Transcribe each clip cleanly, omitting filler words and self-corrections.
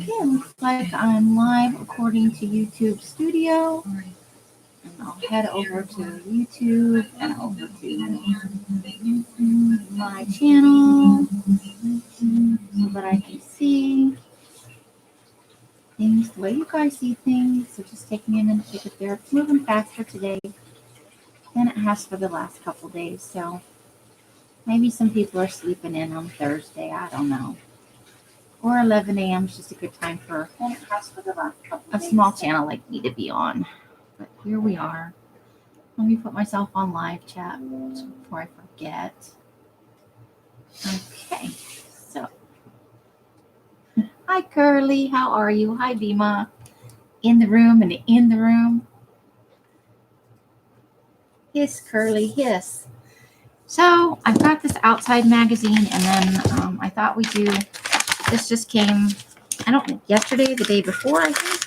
Okay, looks like I'm live according to YouTube Studio. And I'll head over to YouTube and over to my channel so that I can see things the way you guys see things. So just take me a minute to get there. It's moving faster today than it has for the last couple days. So maybe some people are sleeping in on Thursday. I don't know. Or 11 a.m. is just a good time for a small channel like me to be on. But here we are. Let me put myself on live chat before I forget. Okay, so. Hi, Curly. How are you? Hi, Bima. In the room and in the room. Hiss, Curly, hiss. So I've got this outside magazine, and then I thought we'd do. This just came, I don't know, yesterday, the day before, I think.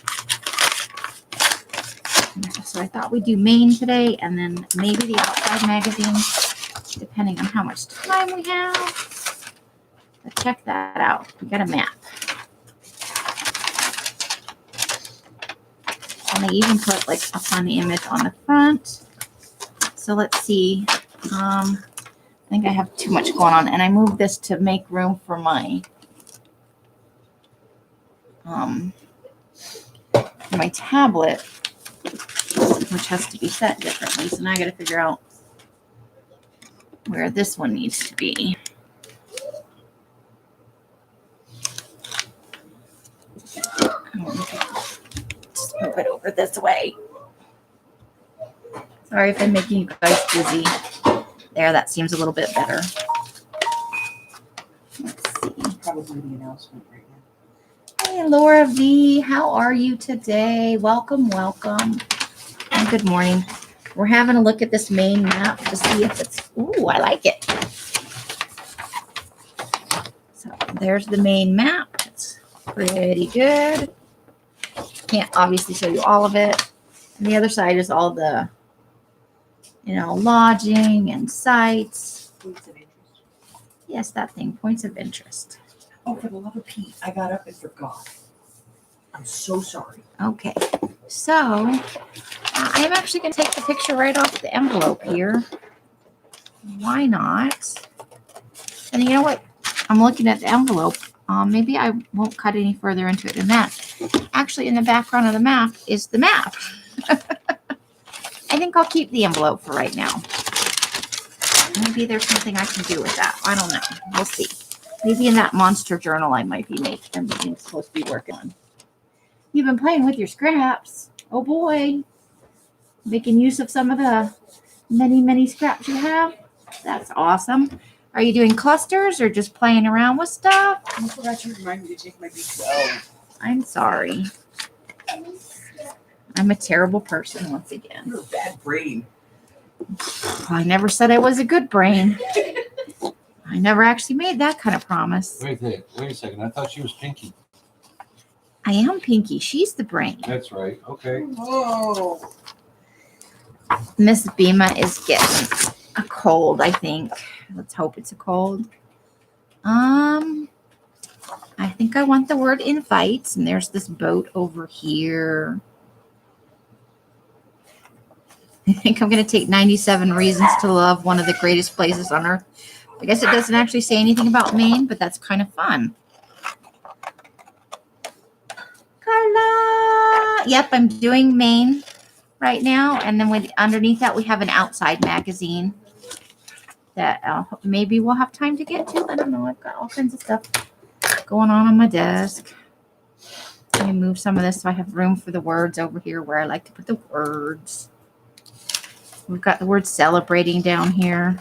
So I thought we'd do Maine today, and then maybe the outside magazine, depending on how much time we have. But check that out. We got a map. And they even put like a fun image on the front. So let's see. I think I have too much going on, and I moved this to make room for my tablet, which has to be set differently. So now I got to figure out where this one needs to be. Just move it over this way. Sorry if I'm making you guys dizzy. There, that seems a little bit better. Let's see. Probably the announcement right now. Hey, Laura V, how are you today? Welcome, welcome. And good morning. We're having a look at this Maine map to see if it's, ooh, I like it. So there's the Maine map. It's pretty good. Can't obviously show you all of it. And the other side is all the, lodging and sites. Points of interest. Yes, that thing, points of interest. Oh, for the love of Pete, I got up and forgot. I'm so sorry. Okay, so I'm actually going to take the picture right off the envelope here. Why not? And you know what? I'm looking at the envelope. Maybe I won't cut any further into it than that. Actually, in the background of the map is the map. I think I'll keep the envelope for right now. Maybe there's something I can do with that. I don't know. We'll see. Maybe in that monster journal I might be making. I'm supposed to be working on. You've been playing with your scraps. Oh boy. Making use of some of the many, many scraps you have. That's awesome. Are you doing clusters or just playing around with stuff? I forgot to remind me to take my B12. I'm sorry. I'm a terrible person once again. You're a bad brain. I never said I was a good brain. I never actually made that kind of promise. Wait a second. I thought she was Pinky. I am Pinky. She's the brain. That's right. Okay. Whoa. Miss Bima is getting a cold, I think. Let's hope it's a cold. I think I want the word invites, and there's this boat over here. I think I'm going to take 97 Reasons to Love, one of the greatest places on earth. I guess it doesn't actually say anything about Maine, but that's kind of fun. Carla! Yep, I'm doing Maine right now. And then underneath that, we have an outside magazine that maybe we'll have time to get to. I don't know. I've got all kinds of stuff going on my desk. Let me move some of this so I have room for the words over here where I like to put the words. We've got the word celebrating down here.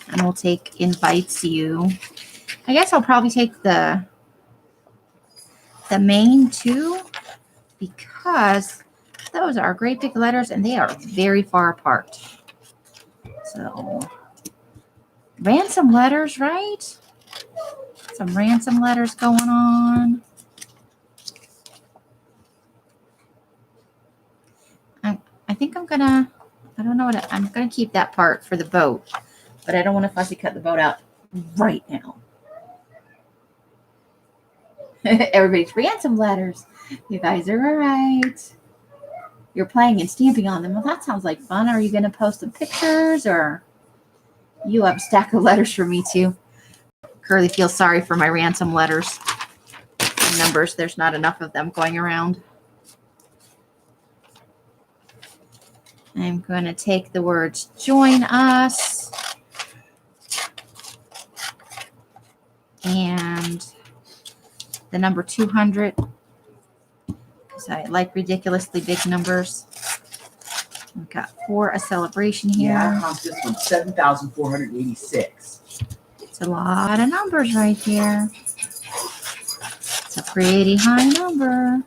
And we'll take invites you. I guess I'll probably take the Maine too, because those are great big letters and they are very far apart. So ransom letters, right? Some ransom letters going on. I think I'm gonna, I don't know what, I'm gonna keep that part for the boat, but I don't want to fussy cut the boat out right now. Everybody's ransom letters. You guys are all right. You're playing and stamping on them. Well, that sounds like fun. Are you going to post some pictures, or you have a stack of letters for me too? Curly feels sorry for my ransom letters. Numbers, there's not enough of them going around. I'm going to take the words join us and the number 200, because I like ridiculously big numbers. We've got for a celebration here. Yeah, I count this one 7,486. It's a lot of numbers right here. It's a pretty high number.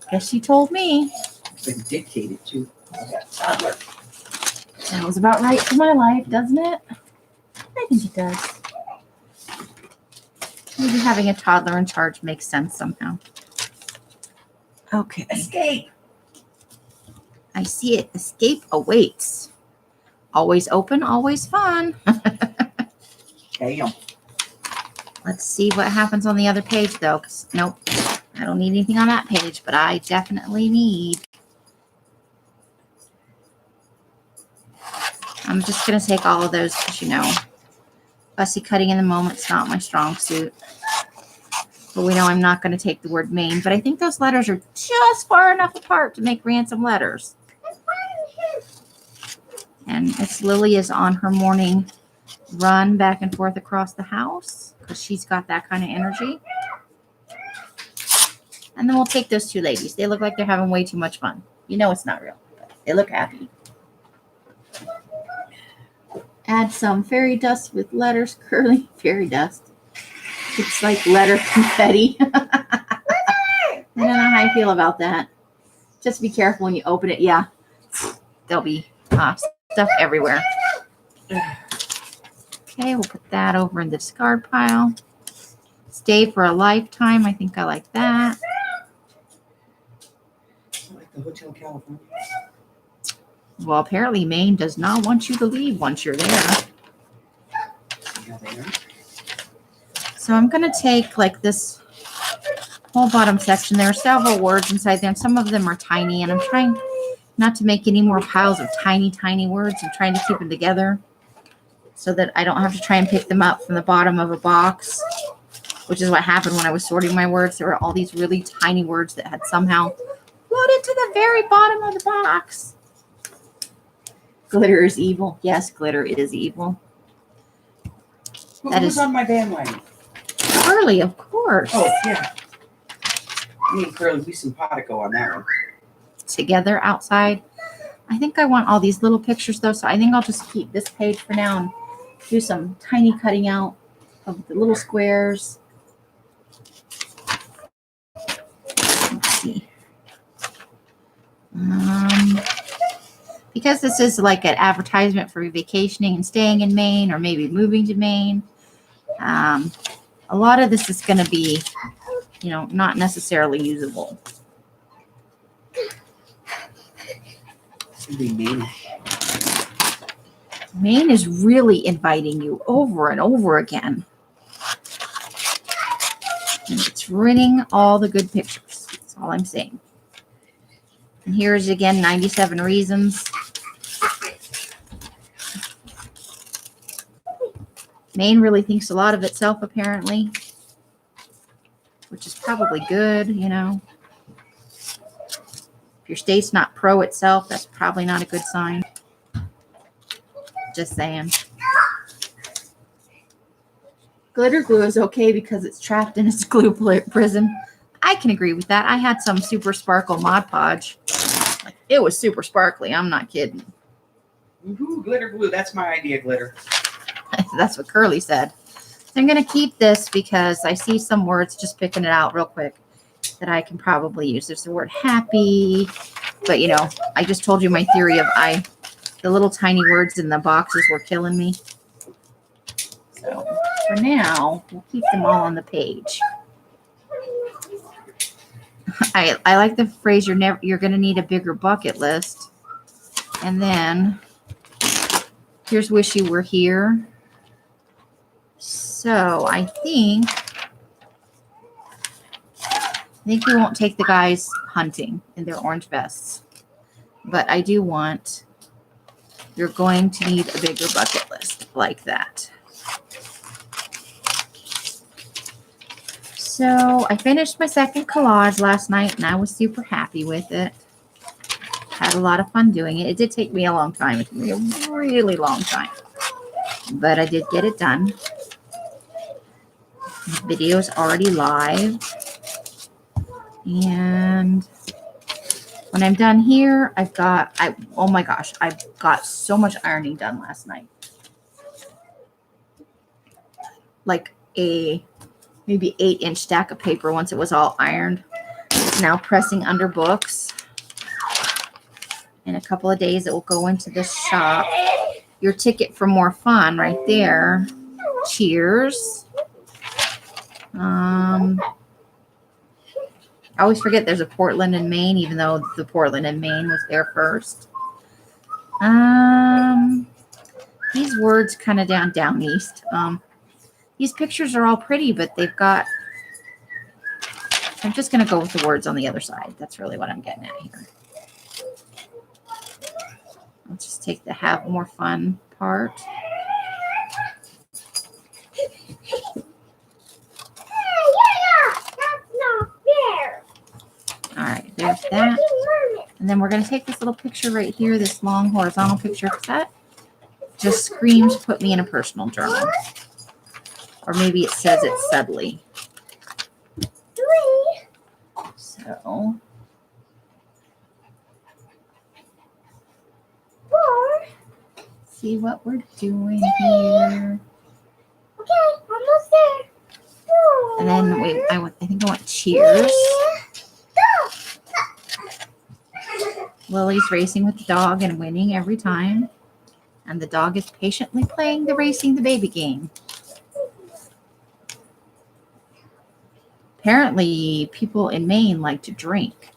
Guess she told me. It's been dictated too. I got a toddler. Sounds about right for my life, doesn't it? I think it does. Maybe having a toddler in charge makes sense somehow. Okay. Escape. I see it. Escape awaits. Always open, always fun. Damn. Let's see what happens on the other page, though. 'Cause nope, I don't need anything on that page, but I definitely need. I'm just going to take all of those because, you know, fussy cutting in the moment's not my strong suit. But we know I'm not going to take the word Maine. But I think those letters are just far enough apart to make ransom letters. And Miss Lily is on her morning run back and forth across the house because she's got that kind of energy. And then we'll take those two ladies. They look like they're having way too much fun. You know it's not real, but they look happy. Add some fairy dust with letters. Curly fairy dust. It's like letter confetti. I don't know how I feel about that. Just be careful when you open it. Yeah, there'll be stuff everywhere. Okay, we'll put that over in the discard pile. Stay for a lifetime. I think I like that. I like the Hotel California. Well, apparently Maine does not want you to leave once you're there. Yeah, they are. So I'm going to take like this whole bottom section. There are several words inside there, and some of them are tiny, and I'm trying not to make any more piles of tiny, tiny words. I'm trying to keep them together so that I don't have to try and pick them up from the bottom of a box, which is what happened when I was sorting my words. There were all these really tiny words that had somehow floated to the very bottom of the box. Glitter is evil. Yes, glitter is evil. Who's on my bandwagon? Curly, of course. Oh, yeah. Me and Curly, we simpatico on that one. Together outside. I think I want all these little pictures though, so I think I'll just keep this page for now and do some tiny cutting out of the little squares. Let's see. Because this is like an advertisement for vacationing and staying in Maine, or maybe moving to Maine, a lot of this is going to be, you know, not necessarily usable. Maine is really inviting you over and over again. And it's ruining all the good pictures. That's all I'm saying. And here's again 97 reasons. Maine really thinks a lot of itself, apparently, which is probably good, you know. If your state's not pro itself, that's probably not a good sign. Just saying. Glitter glue is okay because it's trapped in its glue prison. I can agree with that. I had some Super Sparkle Mod Podge. It was super sparkly. I'm not kidding. Woohoo, glitter glue. That's my idea, glitter. That's what Curly said. So I'm going to keep this because I see some words, just picking it out real quick, that I can probably use. There's the word happy, but you know, I just told you my theory of the little tiny words in the boxes were killing me. So for now, we'll keep them all on the page. I like the phrase, you're going to need a bigger bucket list. And then here's Wish You Were Here. So I think we won't take the guys hunting in their orange vests. But I do want, you're going to need a bigger bucket list like that. So I finished my second collage last night and I was super happy with it. Had a lot of fun doing it. It did take me a long time. It took me a really long time. But I did get it done. The video's already live. And when I'm done here, oh my gosh, I've got so much ironing done last night. Like a maybe 8-inch stack of paper once it was all ironed. It's now pressing under books. In a couple of days, it will go into the shop. Your ticket for more fun right there. Cheers. I always forget there's a Portland in Maine, even though the Portland in Maine was there first. These words kind of down east. These pictures are all pretty, but they've got, I'm just going to go with the words on the other side. That's really what I'm getting at here. I'll just take the have more fun part. All right, there's that. And then we're going to take this little picture right here, this long horizontal picture, because that just screams put me in a personal journal. Or maybe it says it subtly. So. See what we're doing here. Okay, almost there. And then wait, I think I want cheers. Lily's racing with the dog and winning every time. And the dog is patiently playing the racing the baby game. Apparently, people in Maine like to drink.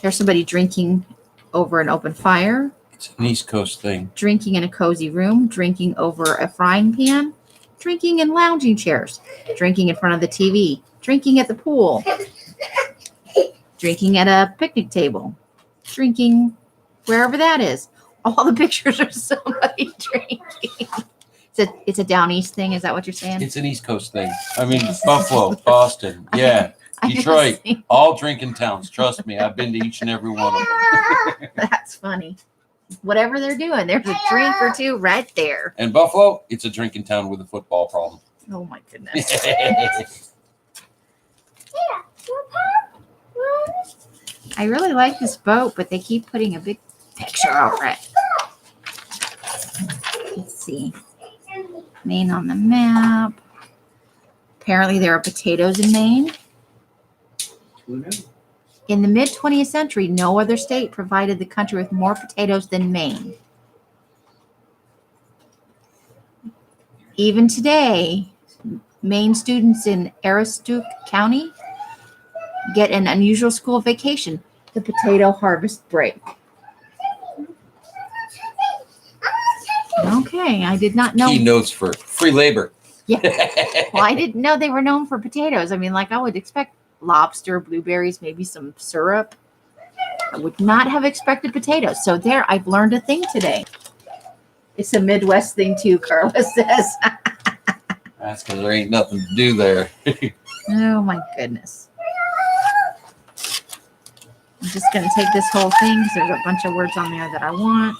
There's somebody drinking over an open fire. It's an East Coast thing. Drinking in a cozy room. Drinking over a frying pan. Drinking in lounging chairs. Drinking in front of the TV. Drinking at the pool. Drinking at a picnic table. Drinking wherever that is. All the pictures are somebody drinking. It's a down east thing. Is that what you're saying? It's an East Coast thing. I mean, Buffalo, Boston, yeah, Detroit, all drinking towns. Trust me, I've been to each and every one of them. That's funny. Whatever they're doing, there's a drink or two right there. And Buffalo, it's a drinking town with a football problem. Oh my goodness. I really like this boat, but they keep putting a big picture out right. Let's see. Maine on the map. Apparently there are potatoes in Maine. Who knew? In the mid-20th century, no other state provided the country with more potatoes than Maine. Even today, Maine students in Aroostook County get an unusual school vacation, the potato harvest break. Okay, I did not know. Key notes for free labor. Yeah. Well, I didn't know they were known for potatoes. I mean, like I would expect lobster, blueberries, maybe some syrup. I would not have expected potatoes. So there, I've learned a thing today. It's a Midwest thing too, Carla says. That's because there ain't nothing to do there. Oh my goodness. I'm just going to take this whole thing because there's a bunch of words on there that I want.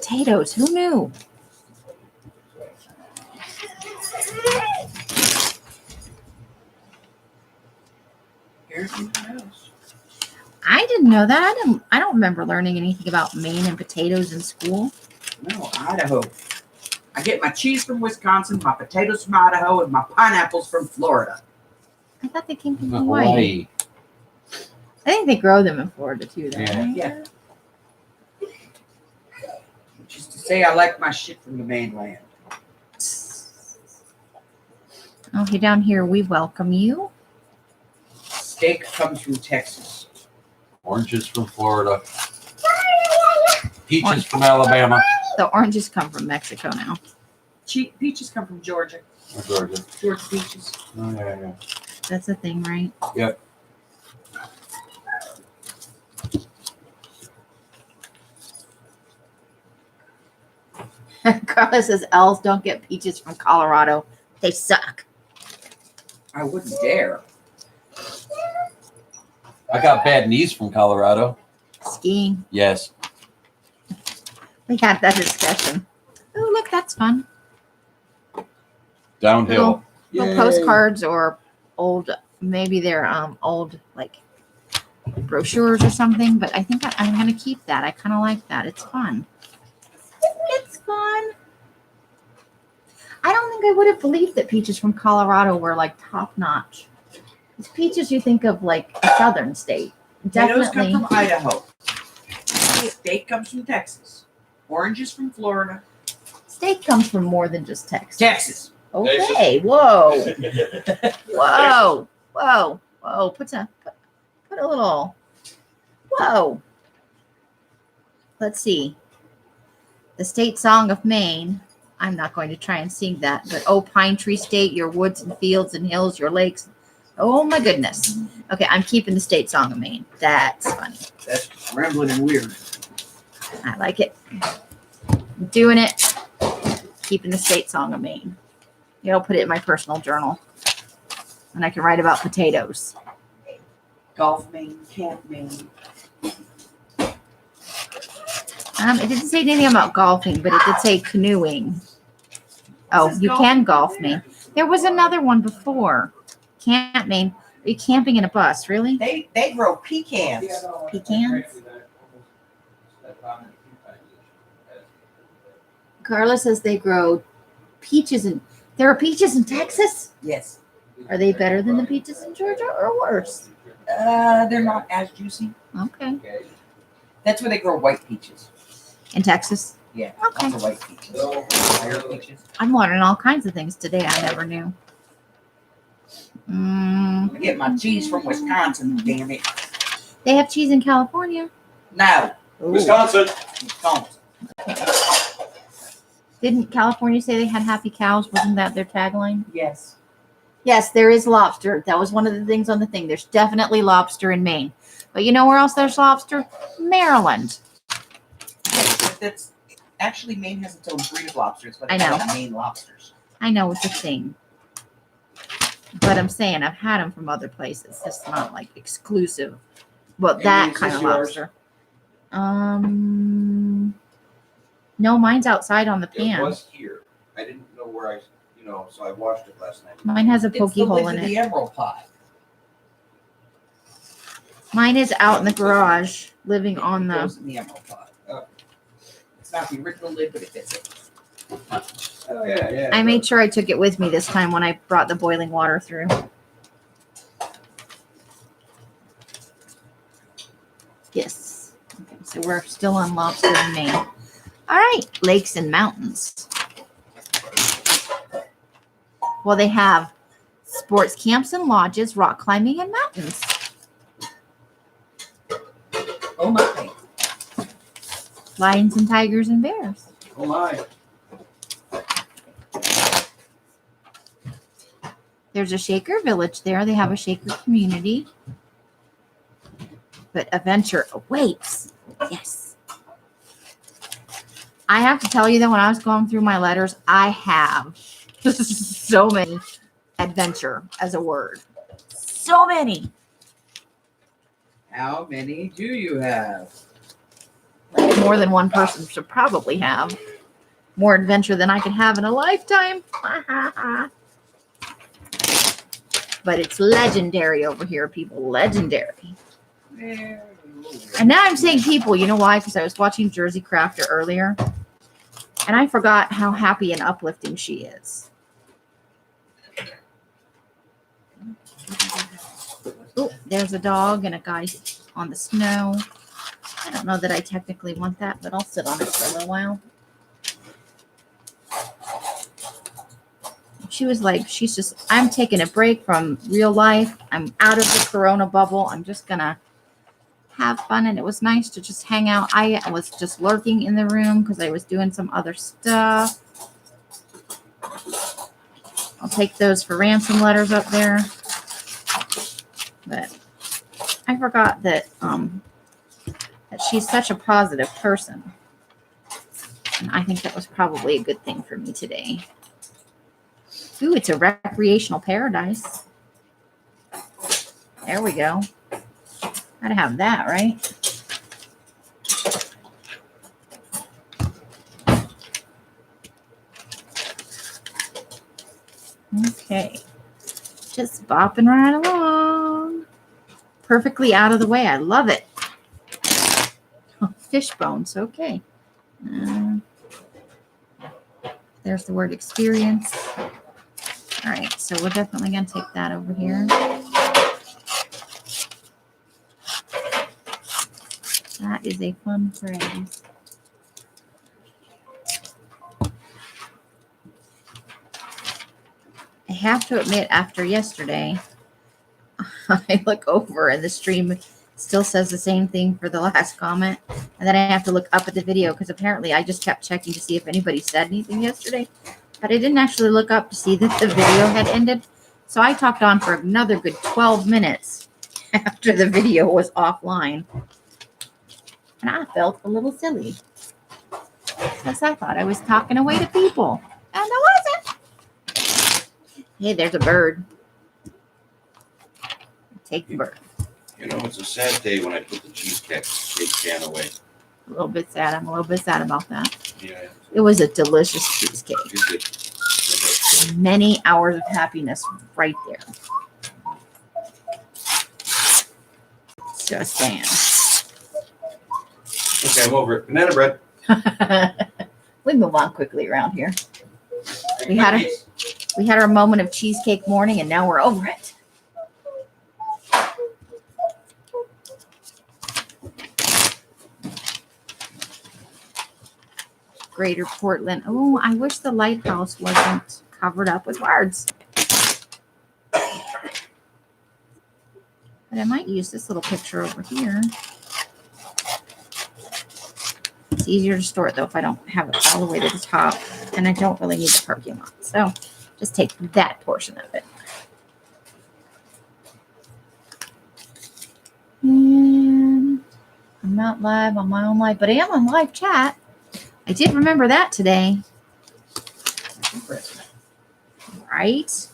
Potatoes, who knew? Here's something else. I didn't know that. I don't remember learning anything about Maine and potatoes in school. No, Idaho. I get my cheese from Wisconsin, my potatoes from Idaho, and my pineapples from Florida. I thought they came from Hawaii. Hawaii. I think they grow them in Florida too, though. Yeah. Right? Yeah. Just to say I like my shit from the mainland. Okay, down here we welcome you. Steak comes from Texas. Oranges from Florida. Peaches from Alabama. The oranges come from Mexico now. Peaches come from Georgia. Or Georgia. Georgia peaches. Oh, yeah. That's a thing, right? Yep. Carla says elves don't get peaches from Colorado. They suck. I wouldn't dare. I got bad knees from Colorado. Skiing. Yes. We had that discussion. Oh, look, that's fun. Downhill. Little Yay. postcards or old, maybe they're old like brochures or something. But I think I'm going to keep that. I kind of like that. It's fun. It's fun. I don't think I would have believed that peaches from Colorado were like top notch. It's peaches you think of like a southern state. Potatoes Definitely. come from Idaho. Steak comes from Texas. Oranges from Florida. Steak comes from more than just Texas. Texas. Okay. Whoa. Whoa. Whoa. Whoa. Put a little. Whoa. Let's see. The state song of Maine. I'm not going to try and sing that, but oh, Pine Tree State, your woods and fields and hills, your lakes. Oh my goodness. Okay, I'm keeping the state song of Maine. That's funny. That's rambling and weird. I like it. I'm doing it. Keeping the state song of Maine. I'll put it in my personal journal. And I can write about potatoes. Golf Maine, camp Maine. It didn't say anything about golfing, but it did say canoeing. Oh, Says you golf can Maine. golf Maine. There was another one before. Camp Maine. Are you camping in a bus? Really? They grow pecans. Pecans? Carla says they grow peaches in. There are peaches in Texas? Yes. Are they better than the peaches in Georgia or worse? They're not as juicy. Okay. That's where they grow white peaches. In Texas? Yeah. Okay. Lots of white peaches. Rare peaches. I'm learning all kinds of things today I never knew. I get my cheese from Wisconsin, damn it. They have cheese in California. No. Wisconsin. Wisconsin. Didn't California say they had happy cows? Wasn't that their tagline? Yes. Yes, there is lobster. That was one of the things on the thing. There's definitely lobster in Maine. But you know where else there's lobster? Maryland. But that's actually Maine has its own breed of lobsters, but I it's know. not Maine lobsters. I know it's a thing. But I'm saying I've had them from other places. It's not like exclusive. Well, that is kind this of yours? lobster. No, mine's outside on the It pan. was here. I didn't know where so I washed it last night. Mine has a It's pokey the hole lid in to it. the emerald pot. Mine is out in the garage, living It on the. goes in the emerald pot. It's not the original lid, but it fits it. Oh, yeah. I made sure I took it with me this time when I brought the boiling water through. Yes. Okay, so we're still on lobster in Maine. All right, lakes and mountains. Well, they have sports camps and lodges, rock climbing, and mountains. Oh my. Lions and tigers and bears. Oh, my. There's a Shaker village there. They have a Shaker community. But adventure awaits. Yes. I have to tell you that when I was going through my letters, I have so many adventure as a word. So many. How many do you have? Like more than one person should probably have. More adventure than I can have in a lifetime. But it's legendary over here, people. Legendary. And now I'm saying people, you know why? Because I was watching Jersey Crafter earlier, and I forgot how happy and uplifting she is. Oh, there's a dog and a guy on the snow. I don't know that I technically want that, but I'll sit on it for a little while. She was like, I'm taking a break from real life. I'm out of the Corona bubble. I'm just going to have fun. And it was nice to just hang out. I was just lurking in the room because I was doing some other stuff. I'll take those for ransom letters up there. But I forgot that she's such a positive person. And I think that was probably a good thing for me today. Ooh, it's a recreational paradise. There we go. Gotta have that, right? Okay. Just bopping right along. Perfectly out of the way. I love it. Oh, fish bones. Okay. There's the word experience. All right. So we're definitely going to take that over here. That is a fun phrase. I have to admit, after yesterday, I look over and the stream still says the same thing for the last comment. And then I have to look up at the video because apparently I just kept checking to see if anybody said anything yesterday. But I didn't actually look up to see that the video had ended. So I talked on for another good 12 minutes after the video was offline. And I felt a little silly because I thought I was talking away to people. And I wasn't. Hey, there's a bird. Take the bird. You know, it's a sad day when I put the cheesecake can away. A little bit sad. I'm a little bit sad about that. Yeah. It was a delicious cheesecake. It's good. Many hours of happiness right there. Just saying. Okay, I'm over it. Banana bread. We move on quickly around here. We had our moment of cheesecake morning, and now we're over it. Greater Portland. Oh, I wish the lighthouse wasn't covered up with words. But I might use this little picture over here. It's easier to store it, though, if I don't have it all the way to the top. And I don't really need the parking lot. So just take that portion of it. And I'm not live on my own live, but I am on live chat. I did remember that today. Right?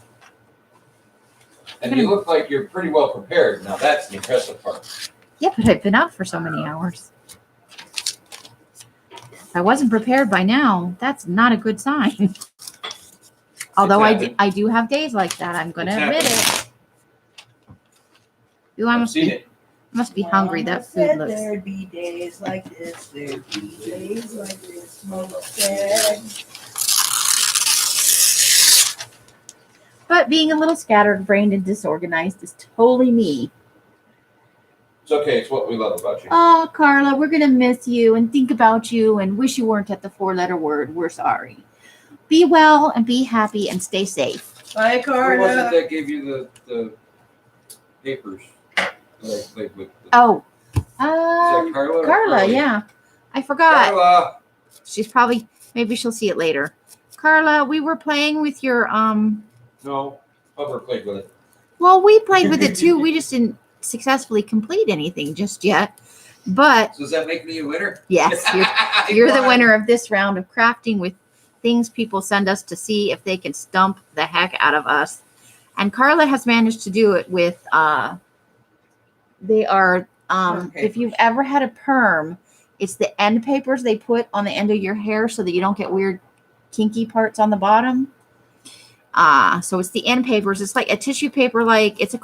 And you look like you're pretty well prepared. Now that's the impressive part. Yeah, but I've been out for so many hours. If I wasn't prepared by now, that's not a good sign. Although I do have days like that. I'm going to admit it. Ooh, I must be hungry. That food looks... There'd be days like this. There'd be days like this. Mama said. But being a little scattered-brained and disorganized is totally me. It's okay. It's what we love about you. Oh, Carla, we're going to miss you and think about you and wish you weren't at the 4-letter word. We're sorry. Be well and be happy and stay safe. Bye, Who Carla. was it that gave you the papers? Oh, Carla, yeah. I forgot. Carla. She's probably, maybe she'll see it later. Carla, we were playing with your, No, Pupper played with it. well, we played with it too. We just didn't successfully complete anything just yet. But So does that make me a winner? yes, you're the winner of this round of crafting with things people send us to see if they can stump the heck out of us. And Carla has managed to do it with, they are, if you've ever had a perm, it's the end papers they put on the end of your hair so that you don't get weird kinky parts on the bottom. So it's the end papers. It's like a tissue paper, like it's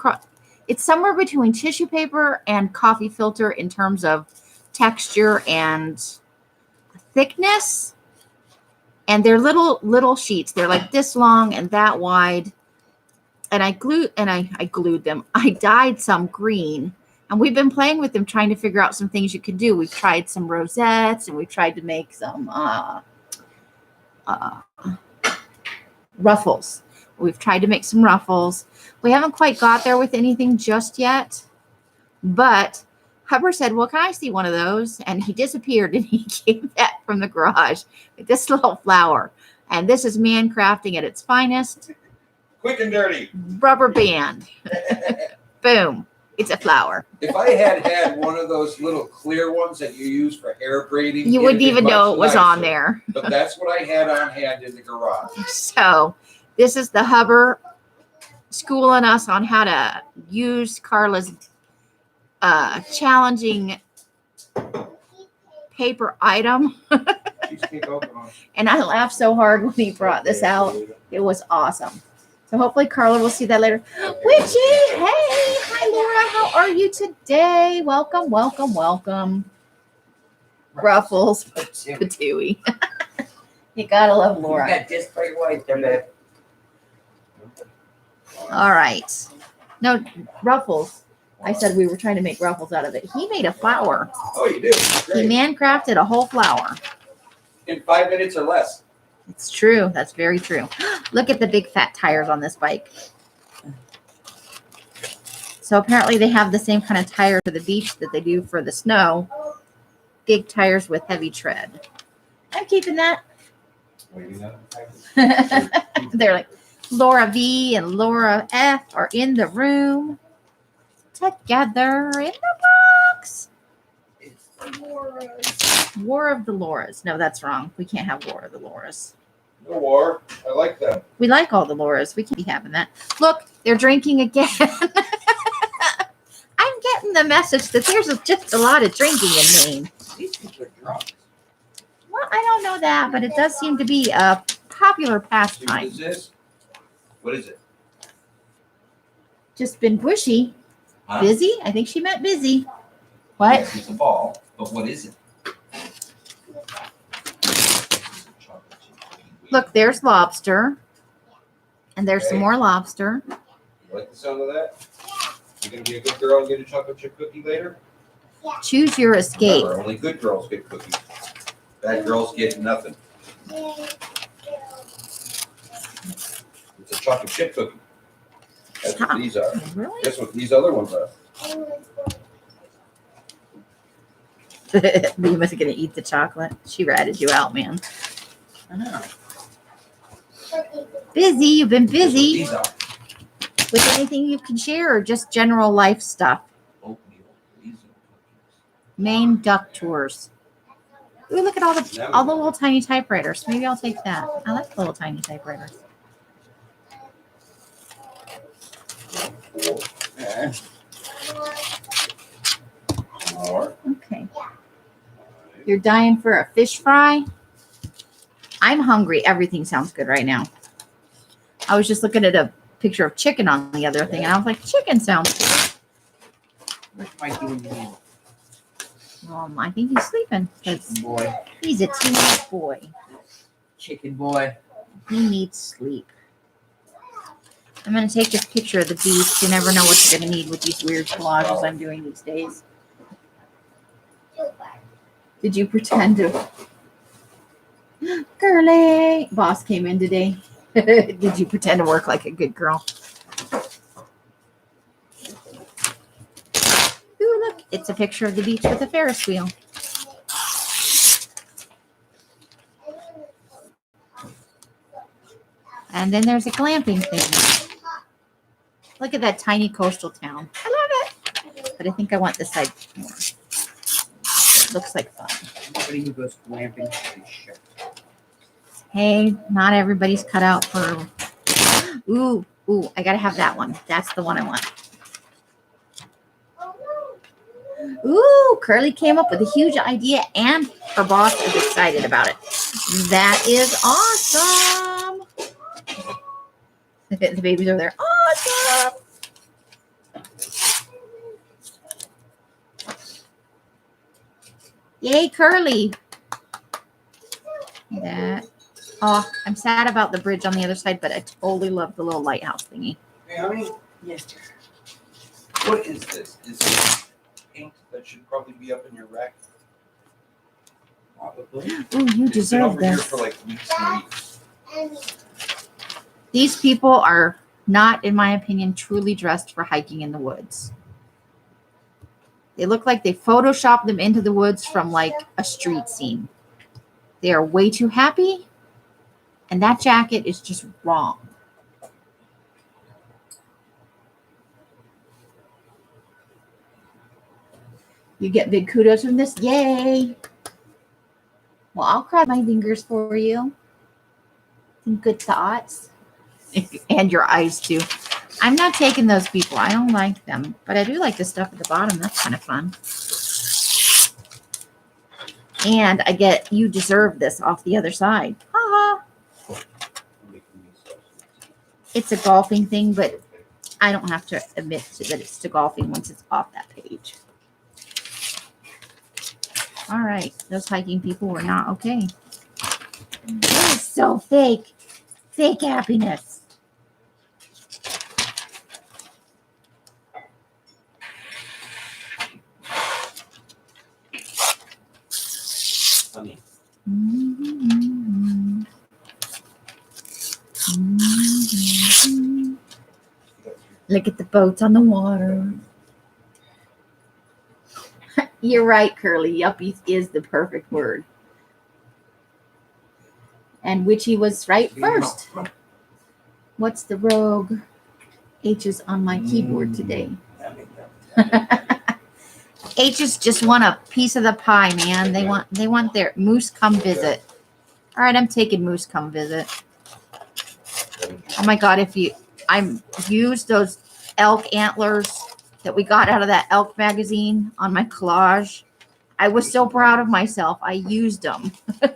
somewhere between tissue paper and coffee filter in terms of texture and thickness. And they're little sheets. They're like this long and that wide. And I glued them. I dyed some green. And we've been playing with them, trying to figure out some things you could do. We've tried some rosettes, and we've tried to make some ruffles. We've tried to make some ruffles. We haven't quite got there with anything just yet. But Hubbard said, well, can I see one of those? And he disappeared and he came back from the garage with this little flower. And this is man crafting at its finest. Quick and dirty. Rubber band. Boom. It's a flower. If I had one of those little clear ones that you use for hair braiding, You wouldn't even know it was on there. But that's what I had on hand in the garage. So this is the Hubbard schooling us on how to use Carla's challenging paper item. And I laughed so hard when he brought this out. It was awesome. So hopefully Carla will see that later. Witchy, hey, hi Laura, how are you today? Welcome, welcome, welcome. Ruffles, Patooey. You gotta love Laura. You got display white there, babe. All right. No, Ruffles. I said we were trying to make ruffles out of it. He made a flower. Oh, you do? Great. He man-crafted a whole flower. In 5 minutes or less. It's true. That's very true. Look at the big fat tires on this bike. So apparently they have the same kind of tires for the beach that they do for the snow. Big tires with heavy tread. I'm keeping that. They're like, Laura V and Laura F are in the room together in the box. It's the Laura's. War of the Lauras. No, that's wrong. We can't have War of the Lauras. No war. I like them. We like all the Lauras. We can't be having that. Look, they're drinking again. I'm getting the message that there's just a lot of drinking in Maine. These people are drunk. Well, I don't know that, but it does seem to be a popular What pastime. is this? What is it? Just been bushy. Huh? Busy? I think she meant busy. What? Yes, it's a ball, but what is it? Look, there's lobster. And there's some more lobster. You like the sound of that? You gonna be a good girl and get a chocolate chip cookie later? Choose your escape. Remember, only good girls get cookies. Bad girls get nothing. It's a chocolate chip cookie. That's what these are. Really? Guess what these other ones are? Lima's gonna eat the chocolate. She ratted you out, man. I know. Busy. You've been Guess what busy these are? with anything you can share or just general life stuff. Oatmeal. These are Maine duck tours. Ooh, look at all the little tiny typewriters. Maybe I'll take that. I like the little tiny typewriters. Yeah. More. Okay. You're dying for a fish fry? I'm hungry. Everything sounds good right now. I was just looking at a picture of chicken on the other thing, and I was like, chicken sounds good. Where's Mikey when you need? I think he's sleeping because Chicken boy. he's a teenage boy. Chicken boy. He needs sleep. I'm going to take this picture of the beast. You never know what you're going to need with these weird collages I'm doing these days. Did you pretend to? Girly! Boss came in today. Did you pretend to work like a good girl? Ooh, look. It's a picture of the beach with a Ferris wheel. And then there's a glamping thing. Look at that tiny coastal town. I love it. But I think I want this side more. Looks like fun. Nobody who goes glamping is shit. Hey, not everybody's cut out for. Ooh, I gotta have that one. That's the one I want. Ooh, Curly came up with a huge idea and her boss is excited about it. That is awesome. The babies over there. Awesome. Yay, Curly. That. Oh, I'm sad about the bridge on the other side, but I totally love the little lighthouse thingy. Hey, honey. Yes, dear. What is this? Is this ink that should probably be up in your rack? Probably. Ooh, you It's been deserve over here this. for like weeks and weeks. These people are not, in my opinion, truly dressed for hiking in the woods. They look like they photoshopped them into the woods from like a street scene. They are way too happy, and that jacket is just wrong. You get big kudos from this. Yay. Well, I'll cross my fingers for you. Some good thoughts. And your eyes, too. I'm not taking those people. I don't like them. But I do like the stuff at the bottom. That's kind of fun. And I get, you deserve this off the other side. Ha ha. It's a golfing thing, but I don't have to admit that it's to golfing once it's off that page. All right. Those hiking people were not okay. That is so fake. Fake happiness. Honey. Mm-hmm. Mm-hmm. Look at the boats on the water. You're right, Curly. Yuppies is the perfect word. And Witchy was right first. What's the rogue? H is on my keyboard today. H's just want a piece of the pie, man. They want their Moose come visit. All right, I'm taking Moose come visit. Oh my God, I used those elk antlers that we got out of that elk magazine on my collage. I was so proud of myself. I used them. I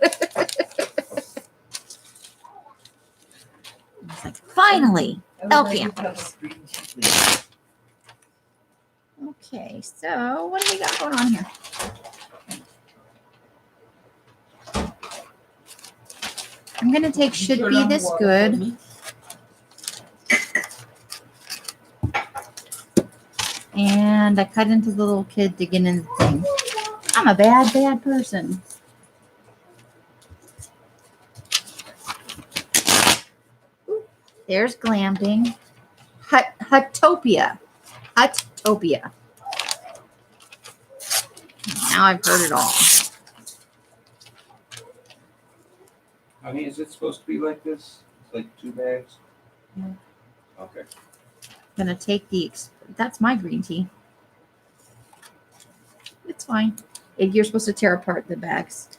was like, finally, elk antlers. Okay, so what do we got going on here? I'm going to take should be this good. And I cut into the little kid digging in the thing. I'm a bad, bad person. There's glamping. Hutopia. Hutopia. Now I've heard it all. Honey, is it supposed to be like this? It's like 2 bags? Yeah. Okay. I'm going to take that's my green tea. It's fine. You're supposed to tear apart the bags.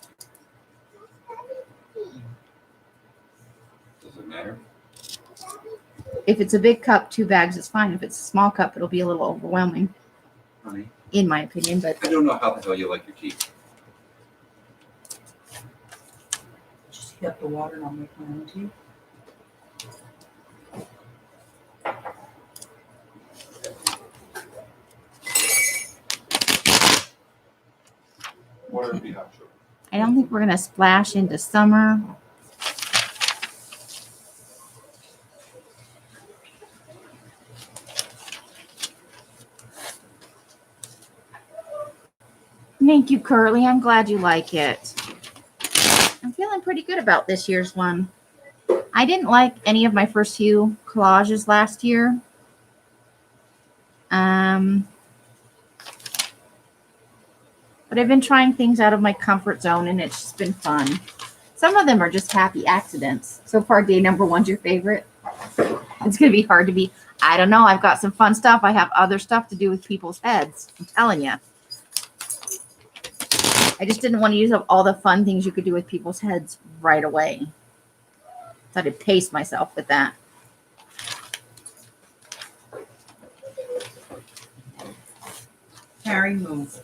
Does it matter? If it's a big cup, 2 bags is fine. If it's a small cup, it'll be a little overwhelming, Honey, in my opinion. But I don't know how the hell you like your tea. Just heat up the water and I'll make my own tea. Water would be hot sugar. I don't think we're going to splash into summer. Thank you, Curly. I'm glad you like it. I'm feeling pretty good about this year's one. I didn't like any of my first few collages last year. But I've been trying things out of my comfort zone, and it's just been fun. Some of them are just happy accidents. So far, day number 1's your favorite. It's going to be hard to be. I don't know. I've got some fun stuff. I have other stuff to do with people's heads. I'm telling you. I just didn't want to use up all the fun things you could do with people's heads right away. So I had to pace myself with that. Carrie, move.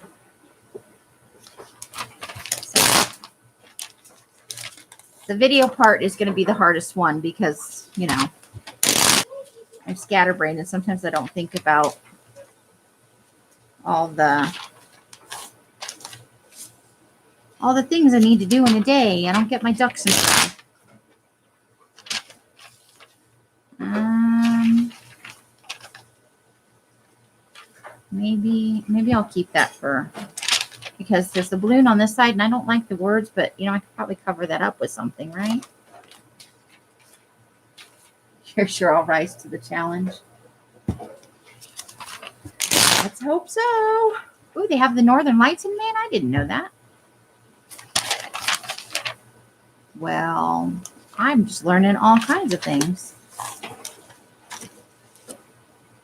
The video part is going to be the hardest one because, you know, I'm scatterbrained and sometimes I don't think about all the things I need to do in a day. I don't get my ducks in a row. Maybe I'll keep that because there's the balloon on this side and I don't like the words, but you know, I could probably cover that up with something, right? Sure I'll rise to the challenge. Let's hope so. Ooh, they have the Northern Lights in Maine. I didn't know that. Well, I'm just learning all kinds of things.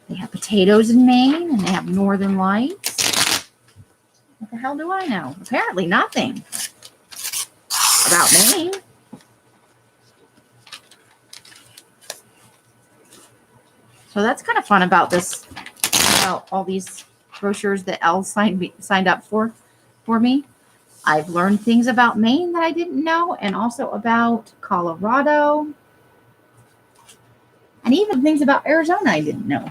They have potatoes in Maine, and they have Northern Lights. What the hell do I know? Apparently nothing about Maine. So that's kind of fun about this, about all these brochures that Elle signed up for me. I've learned things about Maine that I didn't know, and also about Colorado, and even things about Arizona I didn't know.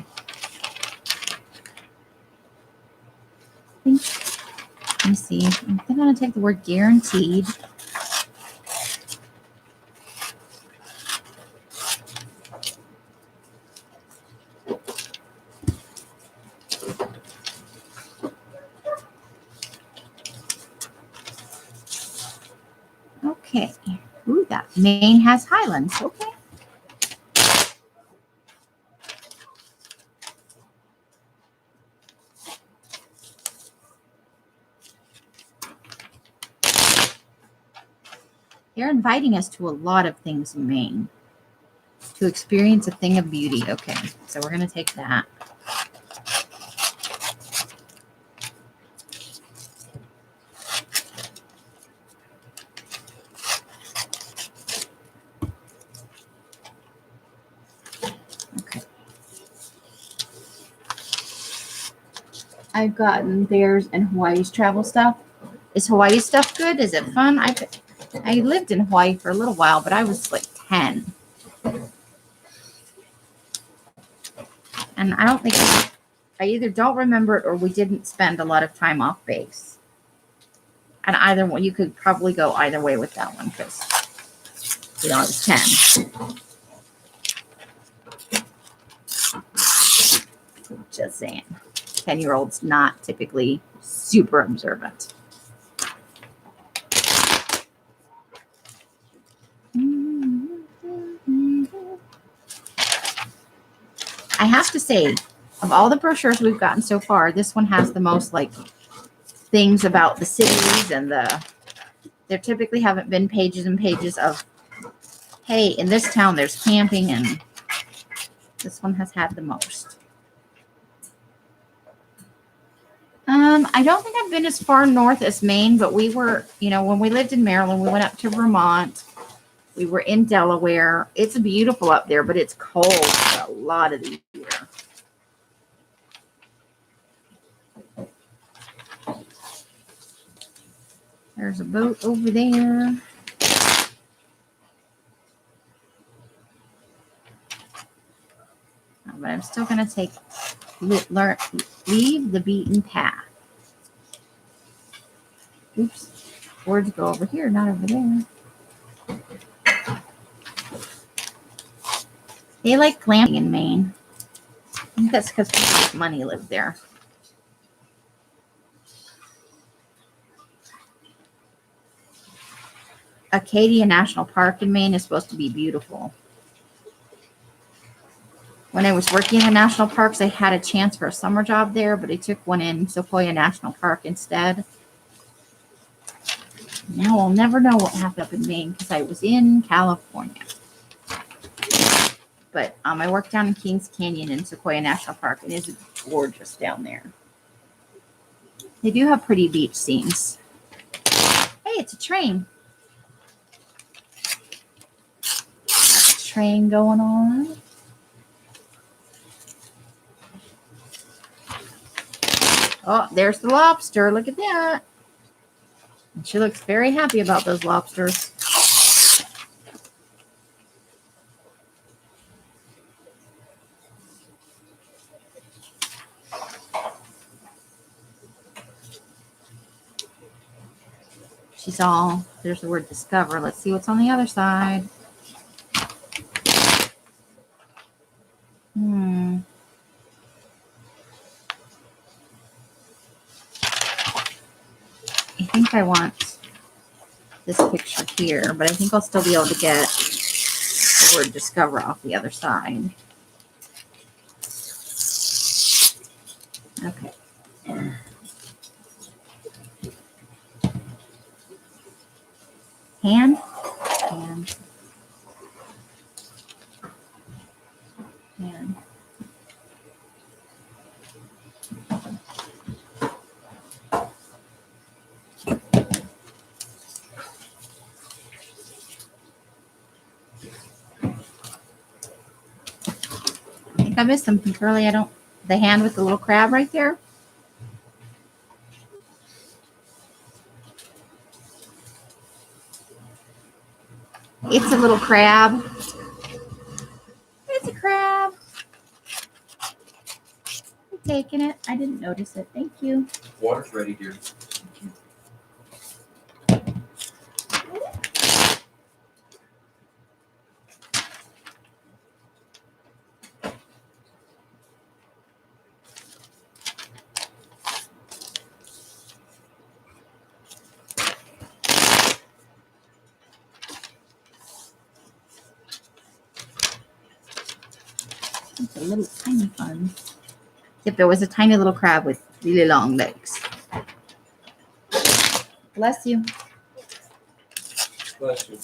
Let me see. I'm going to take the word guaranteed. Okay. Ooh, that Maine has highlands. Okay. They're inviting us to a lot of things in Maine. To experience a thing of beauty. Okay. So we're going to take that. I've gotten theirs and Hawaii's travel stuff. Is Hawaii's stuff good? Is it fun? I lived in Hawaii for a little while, but I was like 10. And I don't think I either don't remember it or we didn't spend a lot of time off base. And either one, you could probably go either way with that one because, you know, I was 10. Just saying. 10-year-olds not typically super observant. I have to say, of all the brochures we've gotten so far, this one has the most like things about the cities, and there typically haven't been pages and pages of, hey, in this town there's camping, and this one has had the most. I don't think I've been as far north as Maine, but we were, you know, when we lived in Maryland, we went up to Vermont. We were in Delaware. It's beautiful up there, but it's cold for a lot of the year. There's a boat over there. But I'm still going to leave the beaten path. Oops. Words go over here, not over there. They like glamping in Maine. I think that's because people with money live there. Acadia National Park in Maine is supposed to be beautiful. When I was working in the national parks, I had a chance for a summer job there, but I took one in Sequoia National Park instead. Now I'll never know what happened up in Maine because I was in California. But I worked down in Kings Canyon in Sequoia National Park. It is gorgeous down there. They do have pretty beach scenes. Hey, it's a train. Got a train going on. Oh, there's the lobster. Look at that. And she looks very happy about those lobsters. She's all, there's the word discover. Let's see what's on the other side. I think I want this picture here, but I think I'll still be able to get the word discover off the other side. Okay. Hand. Hand. Hand. I think I missed something, Curly. The hand with the little crab right there. It's a little crab. It's a crab. I'm taking it. I didn't notice it. Thank you. Water's ready, dear. It's a little tiny fun. If there was a tiny little crab with really long legs. Bless you. Bless you.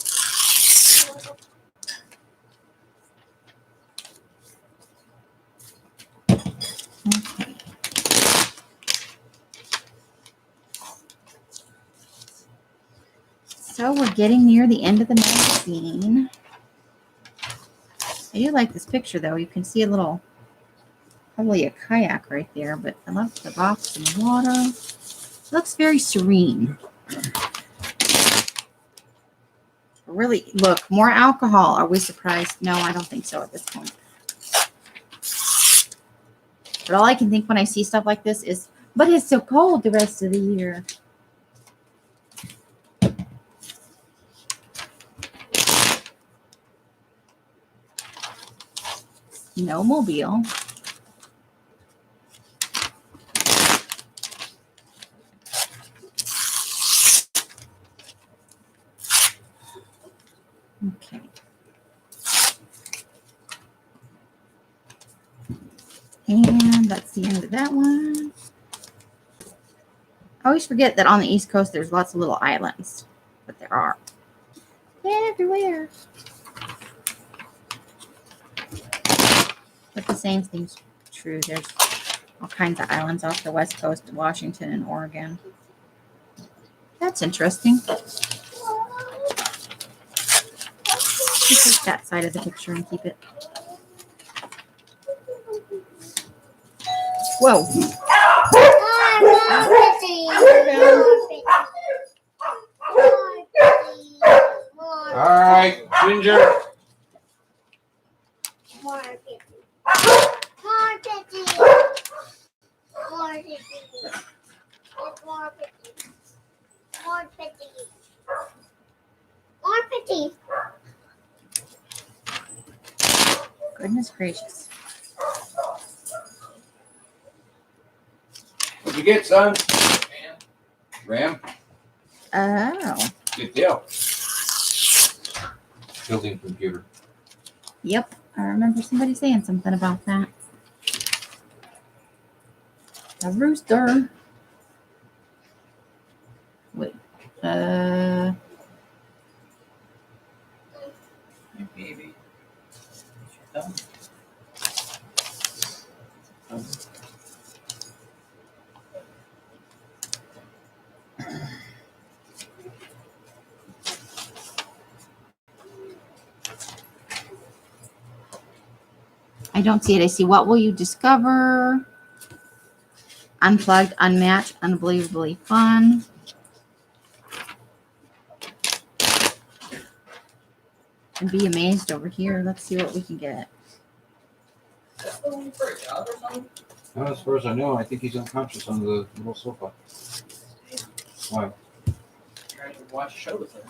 Okay. So we're getting near the end of the magazine. I do like this picture though. You can see a little, probably a kayak right there, but I love the rocks and the water. It looks very serene. Really, look, more alcohol. Are we surprised? No, I don't think so at this point. But all I can think when I see stuff like this is, but it's so cold the rest of the year. No mobile. Okay. And that's the end of that one. I always forget that on the East Coast there's lots of little islands, but there are. Everywhere. But the same thing's true. There's all kinds of islands off the West Coast of Washington and Oregon. That's interesting. Take that side of the picture and keep it. Whoa. All right, Ginger. More pity. More pity. More pity. More pity. More pity. Goodness gracious. What'd you get, son? Ram. Oh. Good deal. Building computer. Yep. I remember somebody saying something about that. A rooster. Wait. Hey, baby. I don't see it. I see what will you discover? Unplugged, unmatched, unbelievably fun. And be amazed over here. Let's see what we can get. No, as far as I know, I think he's unconscious on the little sofa. Why? Trying to watch a show with him.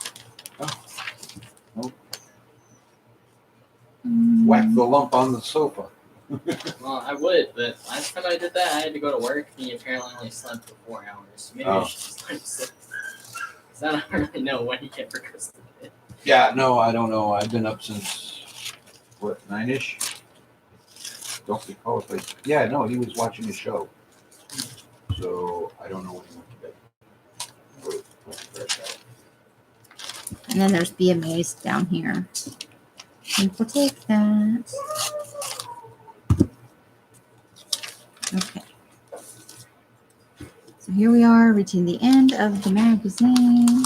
Whack the lump on the sofa. Well, I would, but last time I did that, I had to go to work, and he apparently only slept for 4 hours. Maybe I should just like 6. Because I don't really know when he can for Christmas. Yeah, no, I don't know. I've been up since what, 9-ish? Don't recall if I, yeah, no, he was watching a show. So I don't know when he went to bed. Went to bed. And then there's BMAs down here. People take that. Okay. So here we are, reaching the end of the magazine.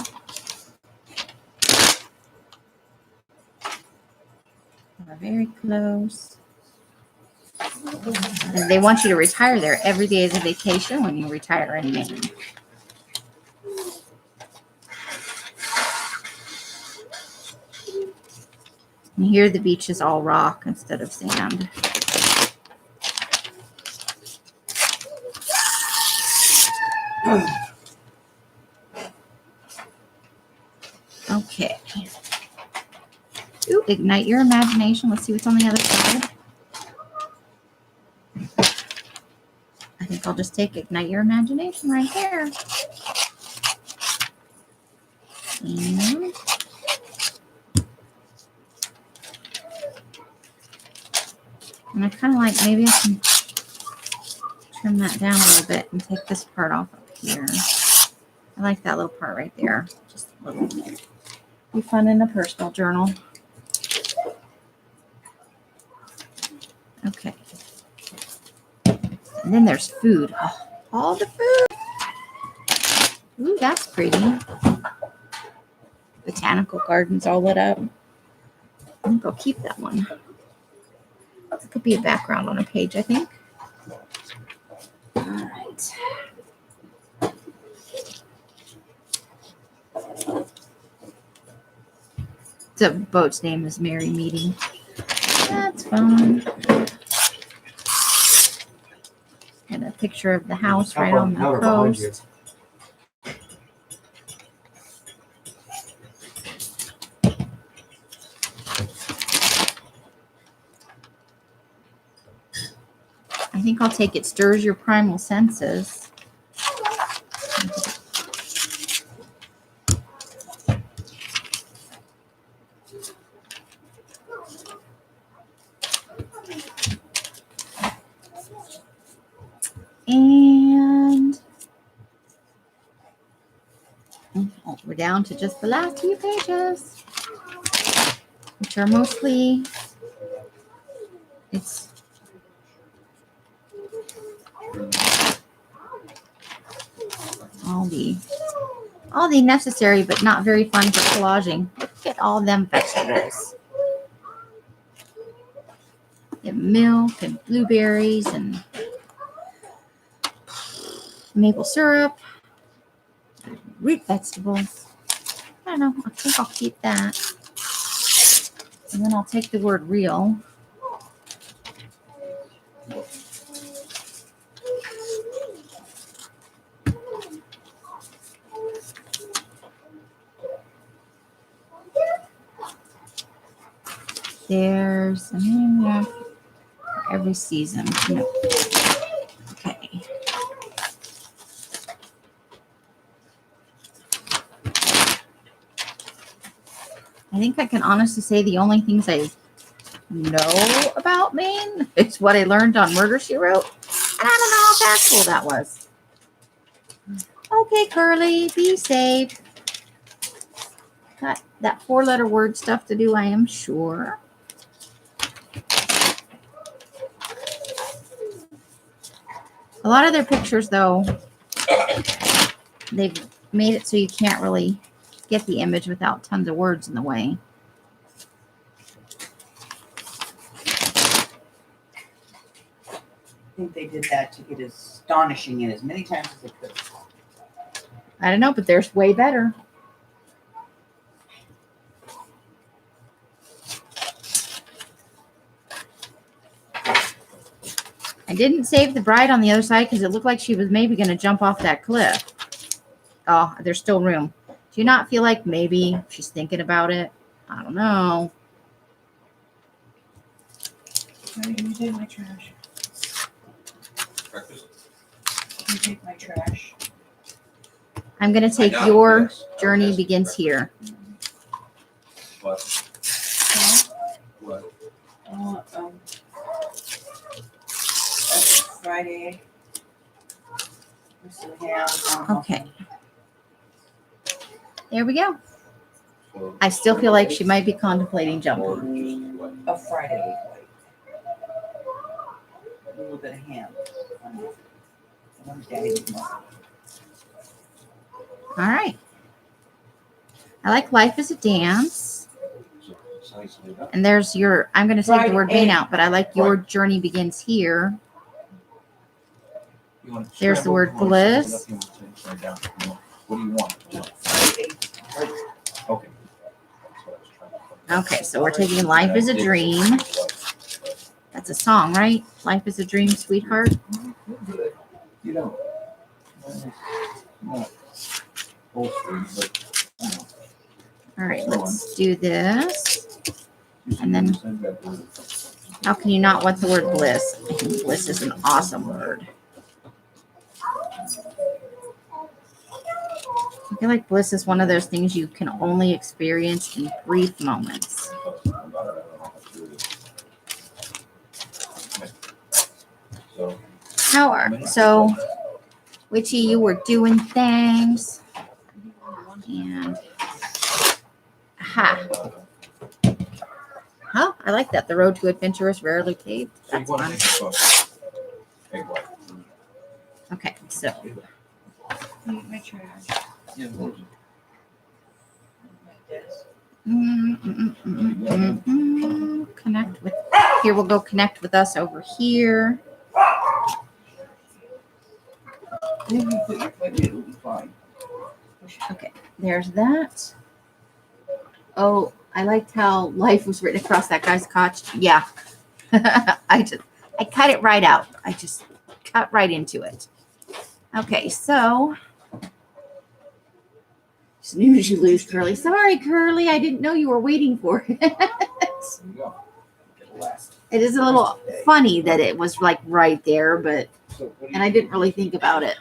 We're very close. And they want you to retire there. Every day is a vacation when you retire in Maine. And here the beach is all rock instead of sand. Okay. Ooh, ignite your imagination. Let's see what's on the other side. I think I'll just take ignite your imagination right there. And I kind of like, maybe I can trim that down a little bit and take this part off up here. I like that little part right there. Just a little bit. Be fun in a personal journal. Okay. And then there's food. Oh, all the food. Ooh, that's pretty. Botanical gardens all lit up. I think I'll keep that one. It could be a background on a page, I think. All right. The boat's name is Merry Meeting. That's fun. And a picture of the house right on the coast. I think I'll take It Stirs Your Primal Senses. And we're down to just the last few pages, which are mostly, it's all the necessary but not very fun for collaging. Look at all them vegetables. And milk and blueberries and maple syrup, root vegetables. I don't know. I think I'll keep that. And then I'll take the word real. There's every season. No. Okay. I think I can honestly say the only things I know about Maine is what I learned on Murder, She Wrote. And I don't know how factual that was. Okay, Curly, be safe. Got that 4-letter word stuff to do, I am sure. A lot of their pictures, though, they've made it so you can't really get the image without tons of words in the way. I think they did that to get astonishing in as many times as they could. I don't know, but there's way better. I didn't save the bride on the other side because it looked like she was maybe going to jump off that cliff. Oh, there's still room. Do you not feel like maybe she's thinking about it? I don't know. You take my trash. Breakfast? You take my trash. I'm going to take I know, your yes. journey Yes, begins breakfast. here. What? What? fried egg. With some ham. Okay. There we go. So, I still feel like she might be contemplating jumping. A fried egg. A little bit of ham. All right. I like Life is a Dance. And there's your, I'm going to take the word vein out, but I like your journey begins here. There's the word bliss. What do you want? Okay. Okay, so we're taking Life is a Dream. That's a song, right? Life is a Dream, sweetheart. You know, not full screen, but All right, let's do this. And then, how can you not want the word bliss? I think bliss is an awesome word. I feel like bliss is one of those things you can only experience in brief moments. So, Witchy, you were doing things. And, aha. Oh, I like that. The road to adventure is rarely paved. That's fun. Okay, so My trash. connect with. Here we'll go connect with us over here. Okay, there's that. Oh, I liked how life was written across that guy's crotch. Yeah. I cut it right out. I just cut right into it. Okay, so snooze you lose, Curly. Sorry, Curly. I didn't know you were waiting for it. It is a little funny that it was like right there, but and I didn't really think about it.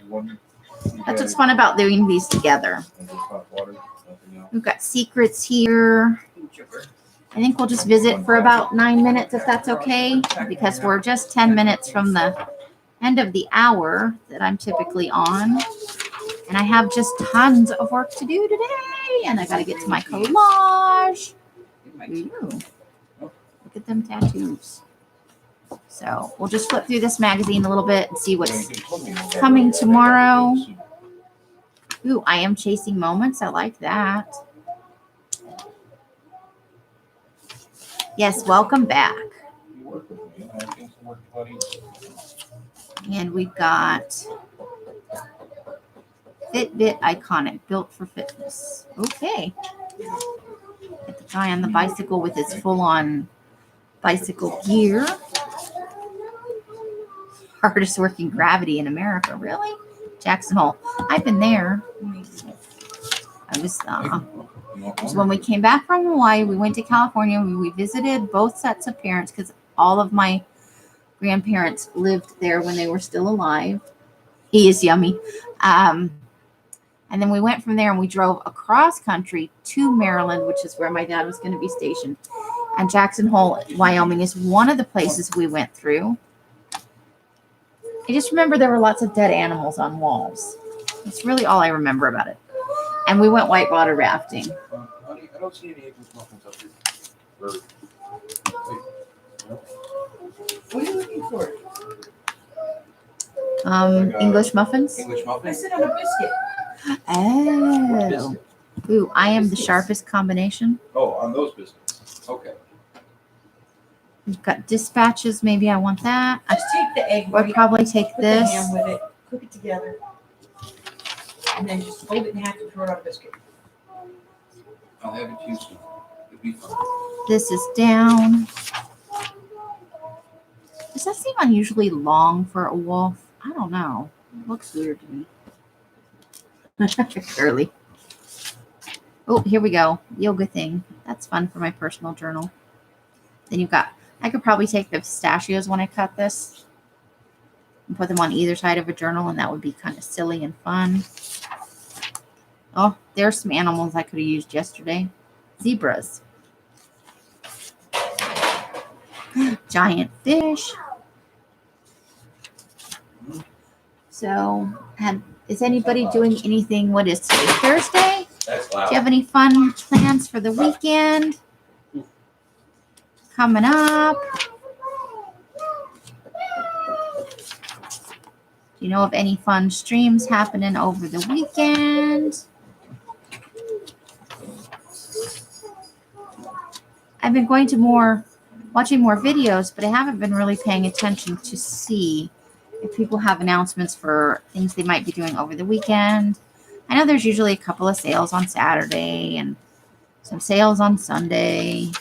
That's what's fun about doing these together. We've got secrets here. I think we'll just visit for about 9 minutes if that's okay, because we're just 10 minutes from the end of the hour that I'm typically on. And I have just tons of work to do today. And I got to get to my collage. Ooh, look at them tattoos. So we'll just flip through this magazine a little bit and see what's coming tomorrow. Ooh, I am chasing moments. I like that. Yes, welcome back. And we've got Fitbit Iconic, built for fitness. Okay. Get the guy on the bicycle with his full-on bicycle gear. Hardest working gravity in America, really? Jackson Hole. I've been there. I was when we came back from Hawaii, we went to California. We visited both sets of parents because all of my grandparents lived there when they were still alive. He is yummy. And then we went from there and we drove across country to Maryland, which is where my dad was going to be stationed. And Jackson Hole, Wyoming is one of the places we went through. I just remember there were lots of dead animals on walls. That's really all I remember about it. And we went whitewater rafting. Honey, I don't see any English muffins up here. What are you looking for? English muffins? English I muffins? said on a biscuit. Oh. Ooh, I am the sharpest combination. Oh, on those biscuits. Okay. We've got dispatches. Maybe I want that. Just take the egg. We'll probably take Put the this. ham with it. Cook it together. And then just fold it in half and throw it on a biscuit. I'll have it Houston. It'd be fun. This is down. Does that seem unusually long for a wolf? I don't know. It looks weird to me. Early. Oh, here we go. Yoga thing. That's fun for my personal journal. Then you've got, I could probably take the pistachios when I cut this and put them on either side of a journal, and that would be kind of silly and fun. Oh, there's some animals I could have used yesterday. Zebras. Giant fish. So, is anybody doing anything? What is today? Thursday? That's Do loud. you have any fun plans for the weekend coming up? Do you know of any fun streams happening over the weekend? I've been going to watching more videos, but I haven't been really paying attention to see if people have announcements for things they might be doing over the weekend. I know there's usually a couple of sales on Saturday and some sales on Sunday.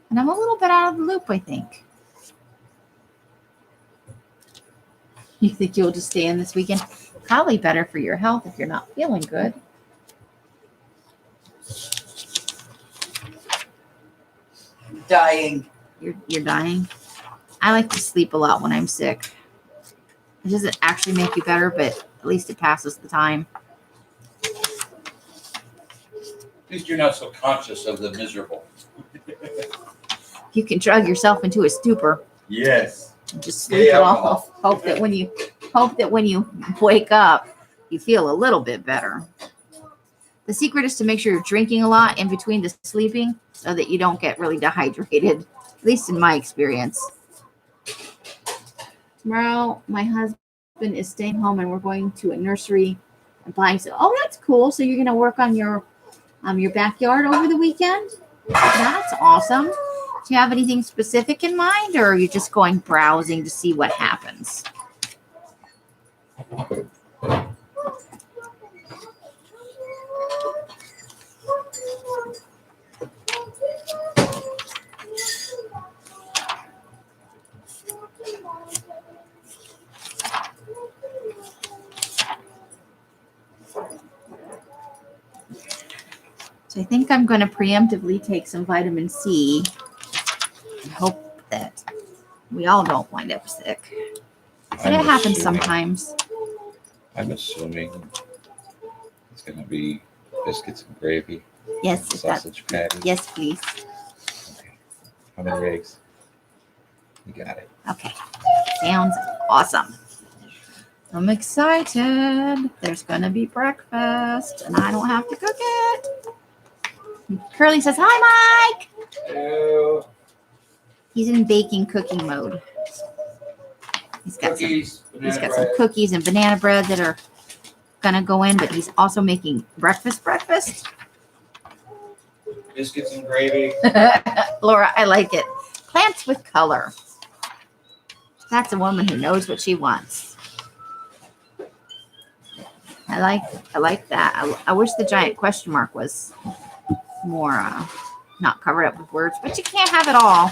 And I'm a little bit out of the loop, I think. You think you'll just stay in this weekend? Probably better for your health if you're not feeling good. Dying. You're dying. I like to sleep a lot when I'm sick. It doesn't actually make you better, but at least it passes the time. At least you're not so conscious of the miserable. You can drug yourself into a stupor Yes. and just sleep it off. Hope that when you wake up, you feel a little bit better. The secret is to make sure you're drinking a lot in between the sleeping so that you don't get really dehydrated, at least in my experience. Tomorrow, my husband is staying home and we're going to a nursery and buying. So, oh, that's cool. So you're going to work on your backyard over the weekend? That's awesome. Do you have anything specific in mind, or are you just going browsing to see what happens? So I think I'm going to preemptively take some vitamin C and hope that we all don't wind up sick. But it happens sometimes. I'm assuming it's going to be biscuits and gravy, Yes, sausage patty. yes, please. Okay. How many eggs? You got it. Okay, sounds awesome. I'm excited. There's going to be breakfast, and I don't have to cook it. Curly says, hi, Mike. Hello. He's in baking cooking mode. He's got some cookies and banana bread that are going to go in, but he's also making breakfast. Biscuits and gravy. Laura, I like it. Plants with color. That's a woman who knows what she wants. I like that. I wish the giant question mark was more not covered up with words, but you can't have it all.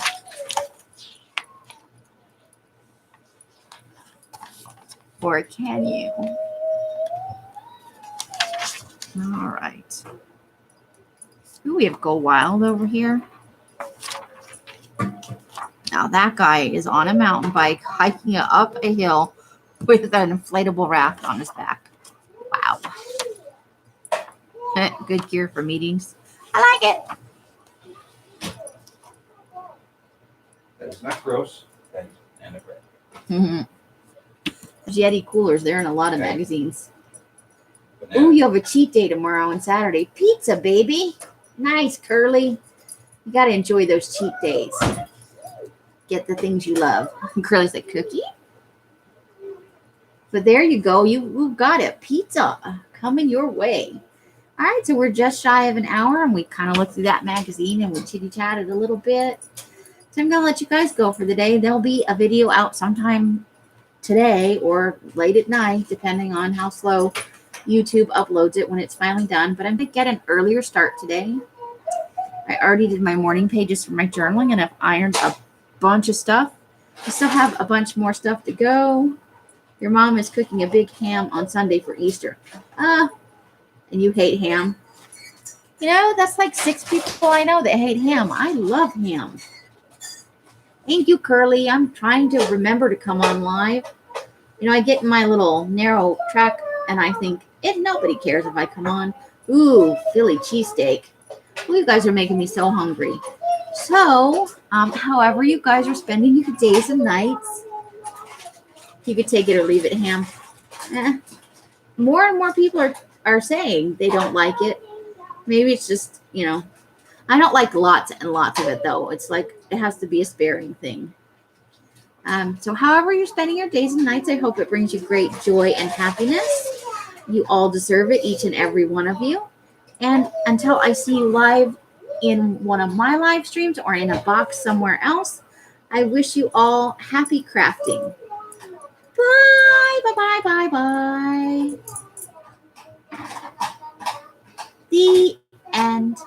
Or can you? All right. Ooh, we have Go Wild over here. Now that guy is on a mountain bike hiking up a hill with an inflatable raft on his back. Wow. Good gear for meetings. I like it. That is not gross. That is anagram. Mm-hmm. There's Yeti coolers. They're in a lot of Okay. magazines. Banana. Ooh, you have a cheat day tomorrow and Saturday. Pizza, baby. Nice, Curly. You got to enjoy those cheat days. Get the things you love. Curly's like, cookie? But there you go. You've got it. Pizza coming your way. All right, so we're just shy of an hour, and we kind of looked through that magazine, and we chitty-chatted a little bit. So I'm going to let you guys go for the day. There'll be a video out sometime today or late at night, depending on how slow YouTube uploads it when it's finally done. But I'm going to get an earlier start today. I already did my morning pages for my journaling, and I've ironed a bunch of stuff. I still have a bunch more stuff to go. Your mom is cooking a big ham on Sunday for Easter. And you hate ham. You know, that's like 6 people I know that hate ham. I love ham. Thank you, Curly. I'm trying to remember to come on live. You know, I get in my little narrow track and I think, nobody cares if I come on. Ooh, Philly cheesesteak. Well, you guys are making me so hungry. So, however you guys are spending your days and nights, You could take it or leave it, Ham. More and more people are saying they don't like it. Maybe it's just, I don't like lots and lots of it, though. It's like it has to be a sparing thing. So however you're spending your days and nights, I hope it brings you great joy and happiness. You all deserve it, each and every one of you. And until I see you live in one of my live streams or in a box somewhere else, I wish you all happy crafting. Bye, bye, bye, bye, bye. The end.